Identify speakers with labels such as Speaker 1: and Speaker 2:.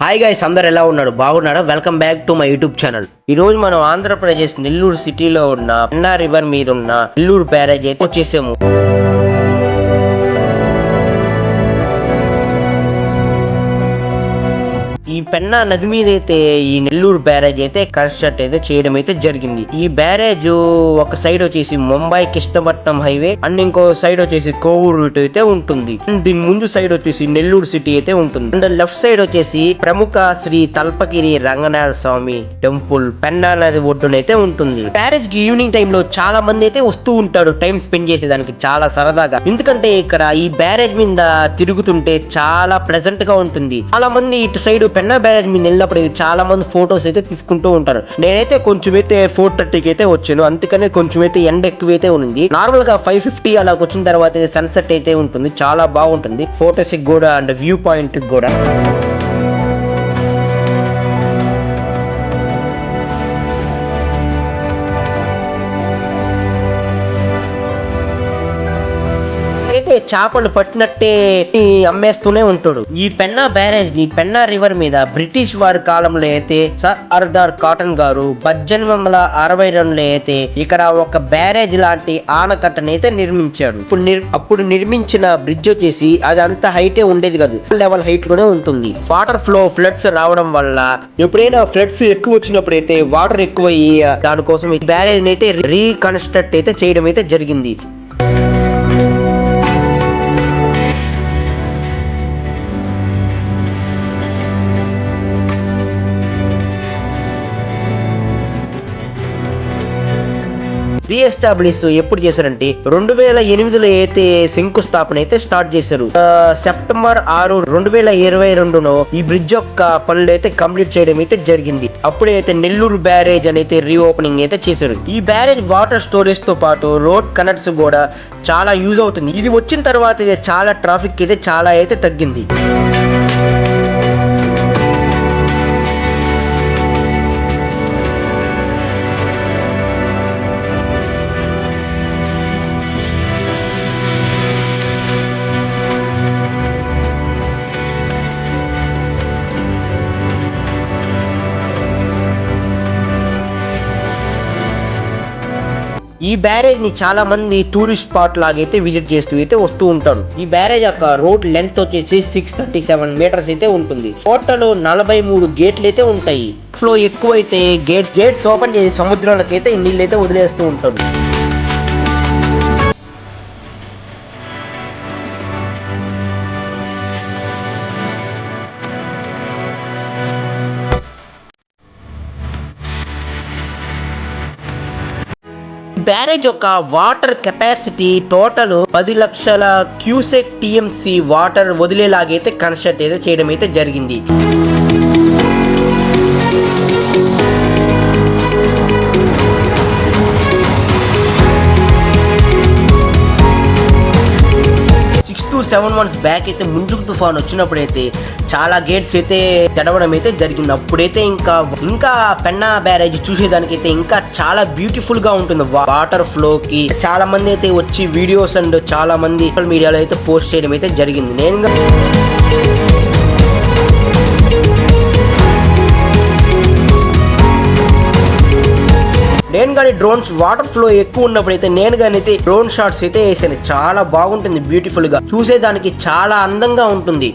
Speaker 1: Hi guys, అందరు ఎలా ఉన్నారు? బాగున్నారా? Welcome back to my YouTube channel. ఈ రోజు మనం ఆంధ్రప్రదేశ్ నెల్లూరు సిటీలో ఉన్న పెన్నా రివర్ మీద ఉన్న నెల్లూరు బ్యారేజ్ అయితే వచ్చేసాము. ఈ పెన్నా నది మీద అయితే ఈ నెల్లూరు బ్యారేజ్ అయితే కన్స్ట్రక్ట్ అయితే చేయడం అయితే జరిగింది. ఈ బ్యారేజ్ ఒక సైడ్ వచ్చేసి ముంబై కృష్ణపట్నం హైవే అండ్ ఇంకో సైడ్ వచ్చేసి కోవూరు రూట్ అయితే ఉంటుంది. దీని ముందు సైడ్ వచ్చేసి నెల్లూరు సిటీ అయితే ఉంటుంది. అండ్ లెఫ్ట్ సైడ్ వచ్చేసి ప్రముఖ శ్రీ తల్పగిరి రంగనాథ స్వామి టెంపుల్ పెన్నా నది ఒడ్డునైతే ఉంటుంది. బ్యారేజ్ కి ఈవినింగ్ టైమ్ లో చాలా మంది అయితే వస్తూ ఉంటారు టైం స్పెండ్ చేసేదానికి చాలా సరదాగా. ఎందుకంటే ఇక్కడ ఈ బ్యారేజ్ మీద తిరుగుతుంటే చాలా ప్లెజెంట్ గా ఉంటుంది. చాలా మంది ఇటు సైడ్ పెన్నా బ్యారేజ్ మీద వెళ్ళినప్పుడు చాలా మంది ఫొటోస్ అయితే తీసుకుంటూ ఉంటారు. నేనైతే కొంచెం అయితే 4:30కి అయితే వచ్చాను, అందుకనే కొంచెం అయితే ఎండ ఎక్కువైతే ఉంది. నార్మల్ గా 5:50 అలా వచ్చిన తర్వాత సన్సెట్ అయితే ఉంటుంది, చాలా బాగుంటుంది ఫోటోస్ కి కూడా అండ్ వ్యూ పాయింట్ కి కూడా. అయితే చేపలు పట్టినట్టే అమ్మేస్తూనే ఉంటాడు. ఈ పెన్నా బ్యారేజ్ ని పెన్నా రివర్ మీద బ్రిటిష్ వారి కాలంలో అయితే సర్ ఆర్థర్ కాటన్ గారు 1862లో అయితే ఇక్కడ ఒక బ్యారేజ్ లాంటి ఆనకట్టను అయితే నిర్మించాడు. అప్పుడు నిర్మించిన బ్రిడ్జ్ వచ్చేసి అది అంత హైటే ఉండేది కాదు, లెవెల్ హైట్ లోనే ఉంటుంది. వాటర్ ఫ్లో ఫ్లడ్స్ రావడం వల్ల ఎప్పుడైనా ఫ్లడ్స్ ఎక్కువ వచ్చినప్పుడు అయితే వాటర్ ఎక్కువ అయ్యి దానికోసం ఈ బ్యారేజ్ అయితే రీకన్స్ట్రక్ట్ అయితే చేయడం అయితే జరిగింది. రీఎస్టాబ్లిష్ ఎప్పుడు చేశారంటే 2008లో అయితే శంకుస్థాపన అయితే స్టార్ట్ చేశారు. సెప్టెంబర్ 6, 2022లో ఈ బ్రిడ్జ్ యొక్క పనులు అయితే కంప్లీట్ చేయడం అయితే జరిగింది. అప్పుడైతే నెల్లూరు బ్యారేజ్ అనేది రీఓపెనింగ్ అయితే చేశారు. ఈ బ్యారేజ్ వాటర్ స్టోరేజ్ తో పాటు రోడ్ కనెక్ట్స్ కూడా చాలా యూజ్ అవుతుంది. ఇది వచ్చిన తర్వాత చాలా ట్రాఫిక్ అయితే చాలా అయితే తగ్గింది. ఈ బ్యారేజ్ ని చాలా మంది టూరిస్ట్ స్పాట్ లాగైతే విజిట్ చేస్తూ అయితే వస్తూ ఉంటారు. ఈ బ్యారేజ్ యొక్క రోడ్ లెంత్ వచ్చేసి 637 మీటర్స్ అయితే ఉంటుంది. టోటల్ 43 గేట్లు అయితే ఉంటాయి. ఫ్లో ఎక్కువ అయితే గేట్స్ ఓపెన్ చేసి సముద్రంలోకి అయితే నీళ్ళు అయితే వదిలేస్తూ ఉంటారు. బ్యారేజ్ యొక్క వాటర్ కెపాసిటీ టోటల్ 10 లక్షల క్యూసెక్ టీఎంసీ వాటర్ వదిలేలాగైతే కన్స్ట్రక్ట్ అయితే చేయడం అయితే జరిగింది. to 7 months బ్యాక్ అయితే ముంజుకు తుఫాన్ వచ్చినప్పుడు అయితే చాలా గేట్స్ అయితే తెరవడం అయితే జరిగింది. అప్పుడైతే ఇంకా పెన్నా బ్యారేజ్ చూసేదానికి అయితే ఇంకా చాలా బ్యూటిఫుల్ గా ఉంటుంది. వాటర్ ఫ్లో కి చాలా మంది అయితే వచ్చి వీడియోస్ అండ్ చాలా మంది సోషల్ మీడియాలో అయితే పోస్ట్ చేయడం అయితే జరిగింది. నేను కానీ డ్రోన్స్ వాటర్ ఫ్లో ఎక్కువ ఉన్నప్పుడు అయితే నేను కానీ అయితే డ్రోన్ షాట్స్ అయితే వేసాను. చాలా బాగుంటుంది, బ్యూటిఫుల్ గా చూసేదానికి చాలా అందంగా ఉంటుంది.